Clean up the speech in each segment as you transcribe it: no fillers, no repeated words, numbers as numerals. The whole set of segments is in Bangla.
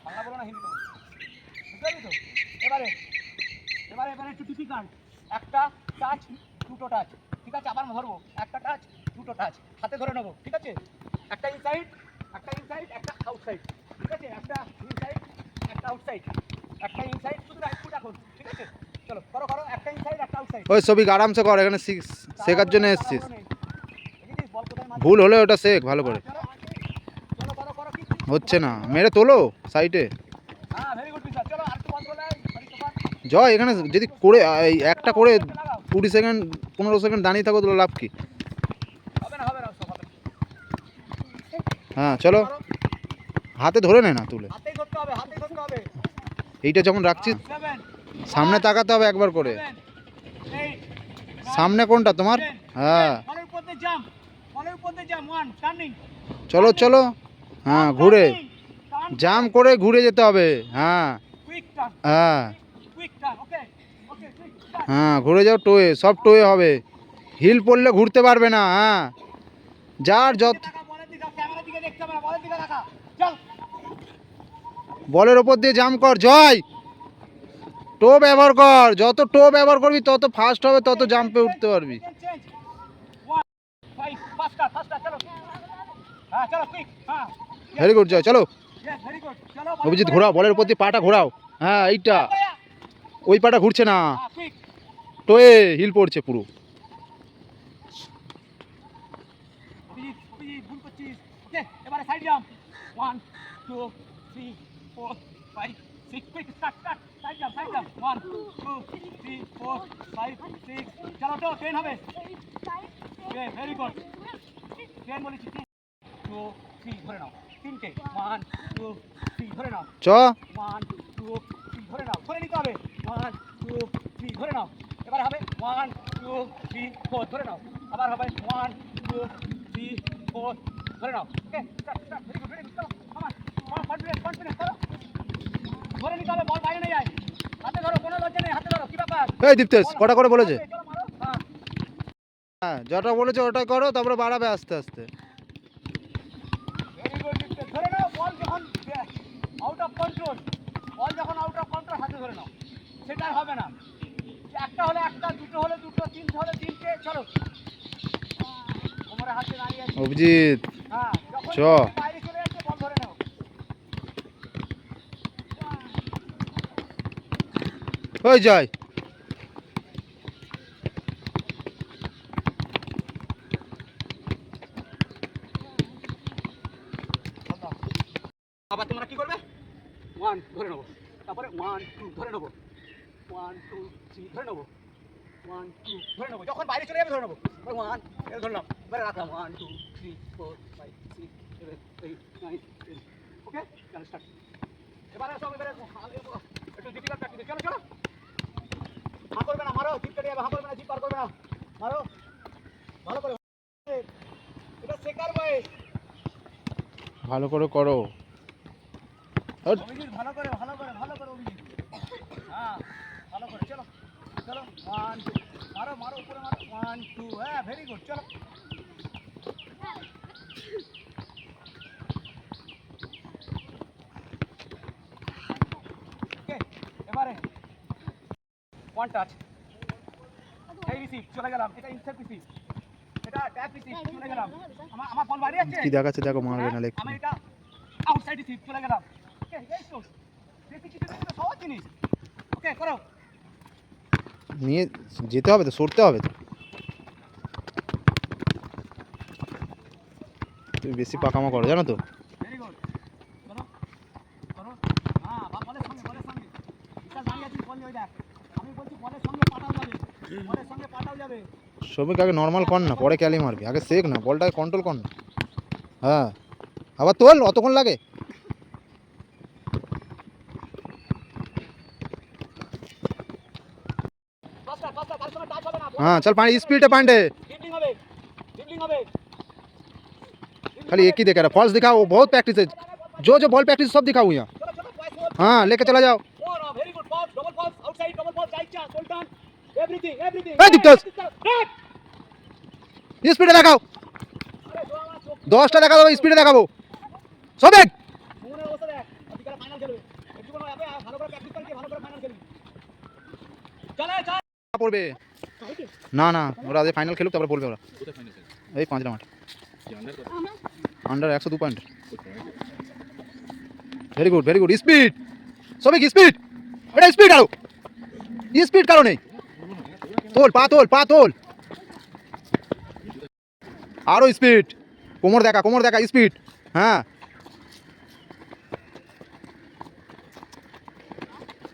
বাংলা বলো না হিন্দি বলো, বুঝতে পারলি তো? এবারে এবারে এবারে একটু ডিফিকাল্ট। একটা টাচ, দুটো টাচ, ঠিক আছে? আবার ধরবো, একটা টাচ, দুটো টাচ, হাতে ধরে নেবো, ঠিক আছে? একটা ইনসাইড, একটা ইনসাইড, একটা আউটসাইড, ঠিক আছে? একটা ইনসাইড, একটা আউটসাইড, একটা ইনসাইড, শুধু রাইট ফুট এখন, ঠিক আছে? চলো করো করো, একটা ইনসাইড, একটা আউটসাইড। ওই সবিক আরামসে কর, এখানে শেখার জন্য এসেছিস। দেখিস বল কোথায় মারছে? ভুল হলে ওটা শেখ ভালো করে। চলো চলো করো করো, কি হচ্ছে না, মেরে তোলো সাইডে। হ্যাঁ ভেরি গুড পিসার। চলো আর একটু বল বলে জয় এখানে যদি করে এই একটা করে 20 সেকেন্ড 15 সেকেন্ড দাঁড়িয়ে থাকো তো লাভ কি? হবে না হবে না, সব হবে না। হ্যাঁ চলো, হাতে ধরে নে না তুলে। হাতেই ধরতে হবে, হাতেই ধরতে হবে। এইটা যখন রাখছিস 7 সামনে তাকাতে হবে একবার করে। 8 সামনে কোনটা তোমার? হ্যাঁ বলের উপর দিয়ে জাম্প, বলের উপর দিয়ে জাম্প, 1 টার্নিং। চলো চলো, হ্যাঁ ঘুরে জাম করে ঘুরে যেতে হবে। হ্যাঁ কুইক টার্ন, হ্যাঁ কুইক টার্ন। ওকে ওকে, কুইক টার্ন। হ্যাঁ ঘুরে যাও, টোয়ে সব টোয়ে হবে, হিল পড়লে ঘুরতে পারবে না। হ্যাঁ যার যত বলের দিকে, ক্যামেরার দিকে দেখতে হবে না, বলের দিকে রাখা। চল বলের ওপর দিয়ে জাম কর জয়, টো ব্যবহার কর, যত টো ব্যবহার করবি তত ফাস্ট হবে, তত জাম্পে উঠতে পারবি। চেঞ্জ 1 5 ফাস্টার ফাস্টার। চলো হ্যাঁ চলো কুইক। হ্যাঁ ভেরি গুড জয়, চলো ইয়েস ভেরি গুড। চলো অভিজিৎ ঘোরাও, বলের উপর দিয়ে পাটা ঘোরাও। হ্যাঁ এইটা, ওই পাটা ঘুরছে না, হ্যাঁ কুইক। টোয়ে হিল পড়ছে পুরো। অভিজিৎ অভিজিৎ ভুল করছিস। ওকে এবারে side jump, 1 2 3 4 5 6। Quick start start, side jump 1 2 3 4 5 6। চলো তো 10 হবে। Okay very good. 10 বলেছি, 2 3 ধরে নাও, তিনটে 1 2 3 ধরে নাও, চ 1 2 3 ধরে নাও, ধরে নিতে হবে। 1 2 3 ধরে নাও। এবার হবে 1 2 3 4 ধরে নাও। আবার হবে 1 2 3 4 ধরে নাও। Okay start start. Very good very good. চলো আমার কনফিডেন্স কনফিডেন্স করো। ধরে নিতে হবে, বল বাইরে না যায়। হাতে ধরো, কোনো লজ্জা নেই, হাতে ধরো। কি ব্যাপার? এই দীপ্তেশ কটা করে বলেছে? চলো মারো। হ্যাঁ হ্যাঁ যেটা বলেছে ওটাই করো, তারপরে বাড়াবে আস্তে আস্তে। Very good. ধরে নাও, বল যখন আউট অফ কন্ট্রোল, বল যখন আউট অফ কন্ট্রোল হাতে ধরে নাও। সেটা আর হবে না। একটা হলে একটা, দুটো হলে দুটো, তিনটে হলে তিনটে। চলো কোমরে হাতে দাঁড়িয়ে আছে। অভিজিৎ হ্যাঁ যখন চ। বাইরে চলে যাচ্ছে বল ধরে নাও। ওই জয় আবার তোমরা কি করবে? 1 ধরে নেবো, তারপরে 1 2 ধরে নেবো, 1 2 3 ধরে নেবো, 1 2 ধরে নেবো। যখন বাইরে চলে যাবে ধরে নেবো। 1 এর ধরলাম, এবারে রাখলাম 1 2 3 4 5 6 7 8 9 10। ওকে চলো স্টার্ট। এবারে সব এবারে একটু ডিফিকাল্ট প্র্যাকটিস। চলো চলো, হা করবে না, মারো, জিপ কেটে যাবে। হা করবে না, জিপ পার করবে না, মারো ভালো করে। এটা শেখার বয়স। ভালো করে করো। অভিজিৎ ভালো করে ভালো করে ভালো করে অভিজিৎ। হ্যাঁ ভালো করে। চলো চলো 1 মারো মারো, উপরে মারো। 1 2 হ্যাঁ ভেরি গুড। চলো ওকে এবারে 1 টাচ, এই রিসিভ চলে গেলাম। এটা ইনসাইড রিসিভ, এটা ট্যাপ রিসিভ চলে গেলাম। আমার বল বাইরে যাচ্ছে। কি দেখাচ্ছে দেখো, মারবে না লেগ। আমি এটা আউটসাইড রিসিভ চলে গেলাম। ওকে এই তো বেশি কিছু না, সহজ জিনিস। ওকে করো। নিয়ে যেতে হবে তো, সরতে হবে তো। তুমি বেশি পাকামো করো জানো তো। Very good. করো করো। হ্যাঁ বলের সঙ্গে বলের সঙ্গে। এটা দাঁড়িয়ে আছিস, বল ওই দেখ। আমি বলছি বলের সঙ্গে পাটাও যাবে, বলের সঙ্গে পাটাও যাবে। শ্রমিক আগে নর্মাল কর না, পরে ক্যালি মারবি। আগে শেখ না, বলটাকে কন্ট্রোল কর না। হ্যাঁ আবার তোল, অতক্ষণ লাগে? ফাস্টার ফাস্টার, তার সঙ্গে টাচ হবে না। हाँ चल पानी स्पीड है पांडे, ড্রিবলিং হবে, ড্রিবলিং হবে। खाली एक ही देखा रहा, फॉल्स दिखाओ, बहुत प्रैक्टिस है। जो जो बॉल प्रैक्टिस सब दिखाओ यहाँ। চলো চলো বয়েস বল। हाँ लेके चला जाओ। Very good. Falls, double falls, outside double falls, right chance, full turn, everything everything. এই দীপ্তেশ স্পিডে দেখাও, 10টা দেখা দেবো, স্পিডে দেখাবো। সবেক মনে অবস্থা দেখ। ফাইনাল খেলবে একটু কোনো ভালো করে প্র্যাকটিস করে ভালো করে ফাইনাল খেলবি চলে চল পড়বে না না ওরা আগে ফাইনাল খেলুক তারপরে বলবে ওরা এই 5 মাঠ under 102 point very good speed সবিক স্পিড এটা স্পিড আরো স্পিড কারণে তোল পা তোল আরো স্পিড কোমর দেখা স্পিড হ্যাঁ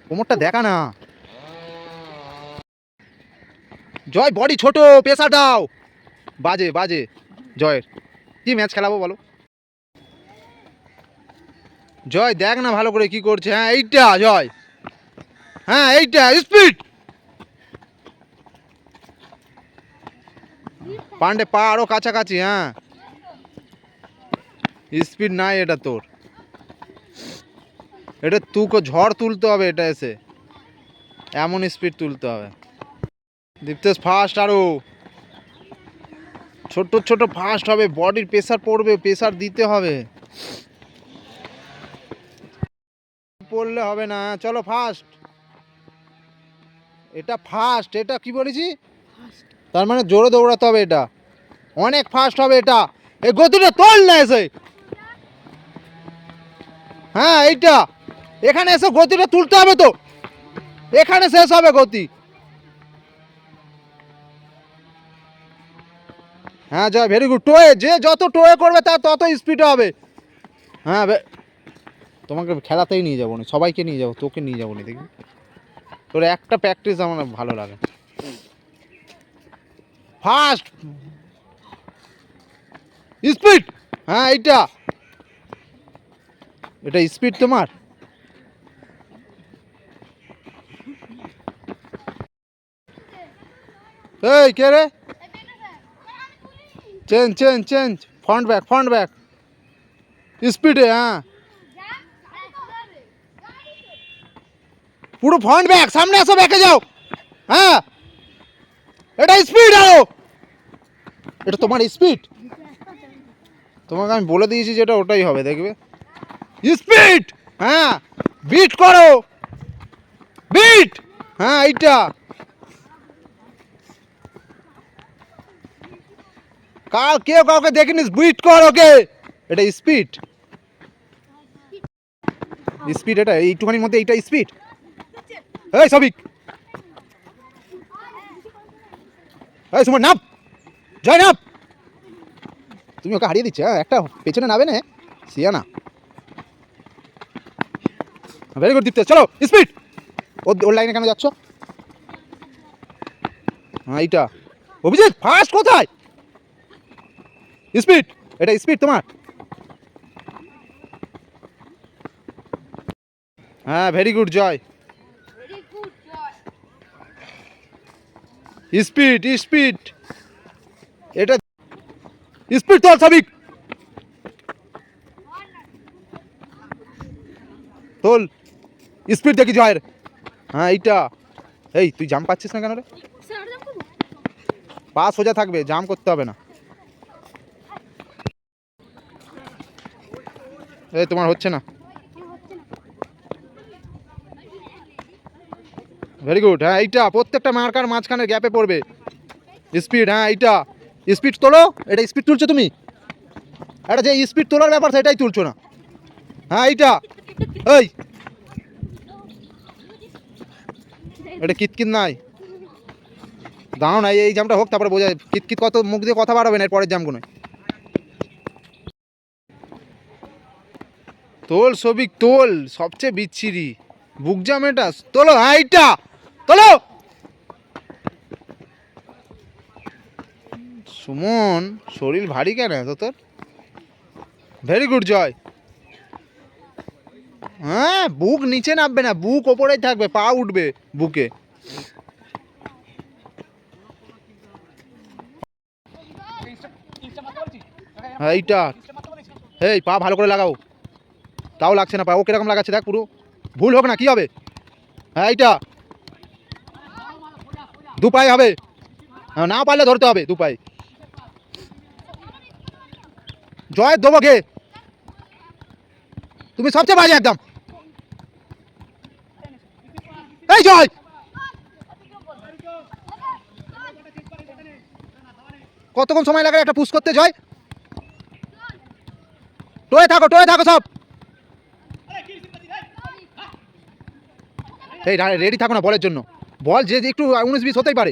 কোমরটা দেখা না জয় বডি ছোট পেশা দাও বাজে জয়ের কি ম্যাচ খেলাবো বলো জয় দেখ না ভালো করে কি করছে হ্যাঁ এইটা জয় হ্যাঁ এইটা স্পিড পান্ডে পা আরো কাছাকাছি হ্যাঁ স্পিড নাই এটা তোর এটা তুকো ঝড় তুলতে হবে এটা এসে এমন স্পিড তুলতে হবে দীপ্তেশ ফাস্ট আরো ছোট ফাস্ট হবে বডির প্রেসার পড়বে প্রেসার দিতে হবে পড়লে হবে না চলো ফাস্ট এটা কি বলেছি তার মানে জোরে দৌড়াতে হবে এটা অনেক ফাস্ট হবে এটা এই গতিটা তোল না এসে হ্যাঁ এইটা এখানে এসে গতিটা তুলতে হবে তো এখানে শেষ হবে গতি হ্যাঁ জয় ভেরি গুড টোয়ে যে যত টোয়ে করবে তার তত স্পিড হবে হ্যাঁ তোমাকে খেলাতেই নিয়ে যাবো না সবাইকে নিয়ে যাবো তোকে নিয়ে যাবো না দেখবি তোর একটা প্র্যাকটিস আমার ভালো লাগে ফাস্ট স্পিড হ্যাঁ এটা স্পিড তোমার এই কে রে চেঞ্জ ফ্রন্ট ব্যাক স্পিডে হ্যাঁ পুরো ফ্রন্ট ব্যাক সামনে আসো ব্যাকে যাও হ্যাঁ এটা স্পিড আরো এটা তোমার স্পিড তোমাকে আমি বলে দিয়েছি যেটা ওটাই হবে দেখবে স্পিড হ্যাঁ বিট করো বিট হ্যাঁ এইটা কেউ কাউকে দেখিনি বিট কর ওকে এটা স্পিড এটা এইটুখানির মধ্যে এইটা স্পিড এই সবিক এই সুমন নাপ জয় নাপ তুমি ওকে হারিয়ে দিচ্ছ একটা পেছনে নাবে না সিয়া না ভেরি গুড দীপ্তেশ চলো স্পিড ওর লাইনে কেন যাচ্ছ হ্যাঁ এইটা অভিজিৎ ফাস্ট কোথায় স্পিড এটা স্পিড তোমার হ্যাঁ ভেরি গুড জয় স্পিড এটা স্পিড তোল সবিক তোল স্পিড দেখি জয়ের হ্যাঁ এইটা এই তুই জাম পাচ্ছিস না কেন রে পা সোজা থাকবে জাম করতে হবে না এই তোমার হচ্ছে না ভেরি গুড হ্যাঁ এইটা প্রত্যেকটা মার্কার মাঝখানে গ্যাপে পড়বে স্পিড হ্যাঁ এইটা স্পিড তোলো এটা স্পিড তুলছো তুমি এটা যে স্পিড তোলার ব্যাপার সেটাই তুলছো না হ্যাঁ এইটা এই এটা কিতকিত নাই দাঁড়াও না এই জামটা হোক তারপরে বোঝা কিতকিত কত মুখ দিয়ে কথা বাড়াবে না এর পরের জামগুলো তোল সবিক তোল সবচেয়ে বিচ্ছিরি বুক জাম এটা তোলো হ্যাঁ এইটা তোলো সুমন শরীর ভারী কেন এত তোর ভেরি গুড জয় হ্যাঁ বুক নিচে নামবে না বুক ওপরেই থাকবে পা উঠবে বুকে হ্যাঁ এইটা এই পা ভালো করে লাগাও তাও লাগছে না পা ও কিরকম লাগাচ্ছে দেখ পুরো ভুল হোক না কি হবে হ্যাঁ এইটা দু পায়ে হবে হ্যাঁ না পারলে ধরতে হবে দু পায়ে জয় দেবো কে তুমি সবচেয়ে বাজে একদম ওটাই জয়। কতক্ষণ সময় লাগে একটা পুশ করতে জয়? টোয়ে থাকো সব। এই রেডি থাকো না বলের জন্য। বল যে একটু 19-20 হতেই পারে।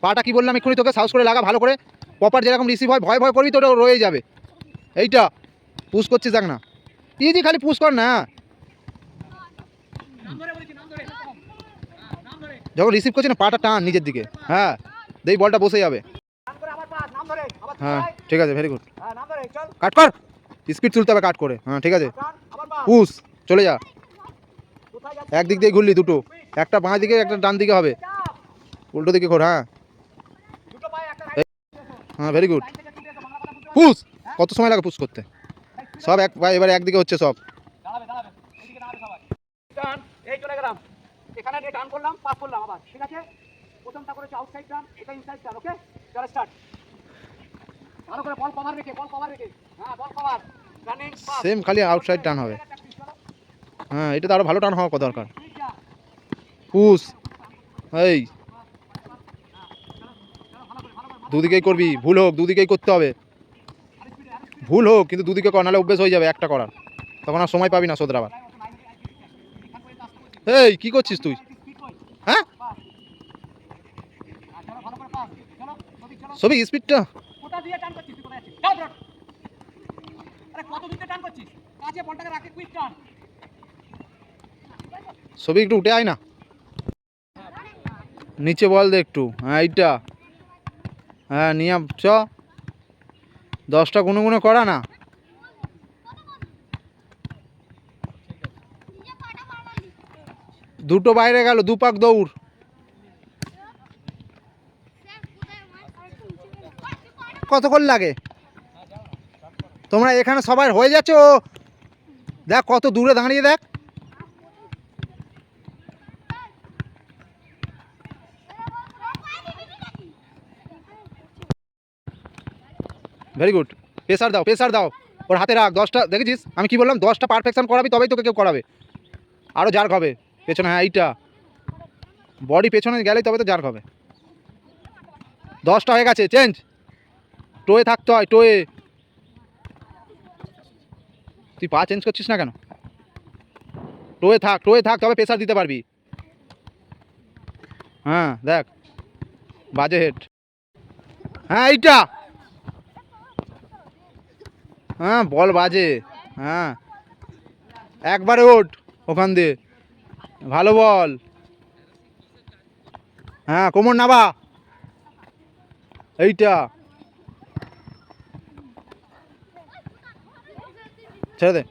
পাটা কি বললাম এক্ষুনি তোকে, সাউস করে লাগা ভালো করে, প্রপার যেরকম রিসিভ হয় ভয় করবি তো ওটা রয়ে যাবে। এইটা পুশ করছিস দেখ না, ইজি খালি পুশ কর না। যখন রিসিভ করছি না পাটা টান নিজের দিকে, হ্যাঁ দেই বলটা বসে যাবে। হ্যাঁ ঠিক আছে, ভেরি গুড। কাট কর, স্পিড তুলতে হবে কাট করে। হ্যাঁ ঠিক আছে, পুশ চলে যা। একদিক দিয়ে ঘুরলি দুটো, একটা বাঁ দিকে একটা ডান দিকে হবে, উল্টো দিকে ঘোর। হ্যাঁ হ্যাঁ ভেরি গুড। পুশ, কত সময় লাগে পুশ করতে? সব এক এবারে একদিকে হচ্ছে সব। এই চলে গেলাম, এখানে টার্ন করলাম, পাস করলাম আবার, ঠিক আছে? প্রথমটা করেছে আউটসাইড টার্ন, এটা ইনসাইড টার্ন, ওকে? চলো স্টার্ট। ভালো করে বল কভার রেখে, হ্যাঁ বল কভার, রানিং পাস। সেম খালি আউটসাইড টার্ন হবে। হ্যাঁ এটা তো আরো ভালো টার্ন হওয়া দরকার। পুশ, এই দুদিকেই করবি, ভুল হোক দুদিকেই করতে হবে, ভুল হোক কিন্তু দুদিকে কর, নাহলে অভ্যেস হয়ে যাবে একটা করার, তখন আর সময় পাবি না শোধরাবার। এই কি করছিস তুই? হ্যাঁ সবই স্পিডটা কোথা দিয়ে টার্ন করছিস? তুই কোথায় যাচ্ছিস? যাও ব্রড। আরে কত দূরে টার্ন করছিস? কাছে বলটাকে রাখে, কুইক টার্ন। সবই একটু উঠে আয় না, নিচে বল দে একটু। হ্যাঁ এইটা, হ্যাঁ নিয়ে চ, 10টা গুনে করা না। দুটো বাইরে গেল, 2 পাক দৌড়। কতক্ষণ লাগে? তোমরা এখানে সবাই হয়ে যাচ্ছে, ও দেখ কত দূরে দাঁড়িয়ে দেখ। ভেরি গুড, প্রেসার দাও, ওর হাতে রাখ। 10টা দেখেছিস আমি কি বললাম, 10টা পারফেকশন করাবি তবেই তোকে কেউ করাবে। আরও জার্ক হবে পেছনে, হ্যাঁ এইটা বডি পেছনে গেলেই তবে তো জার্ক হবে। 10টা হয়ে গেছে, চেঞ্জ। টোয়ে থাকতে হয়, টোয়ে। তুই পা চেঞ্জ করছিস না কেন? টোয়ে থাক তবে প্রেসার দিতে পারবি। হ্যাঁ দেখ বাজে হেড, হ্যাঁ এইটা, হ্যাঁ বল বাজে, হ্যাঁ একবারে ওঠ ওখান দিয়ে, ভালো বল। হ্যাঁ কোমর নাবা, এইটা ছেড়ে দে।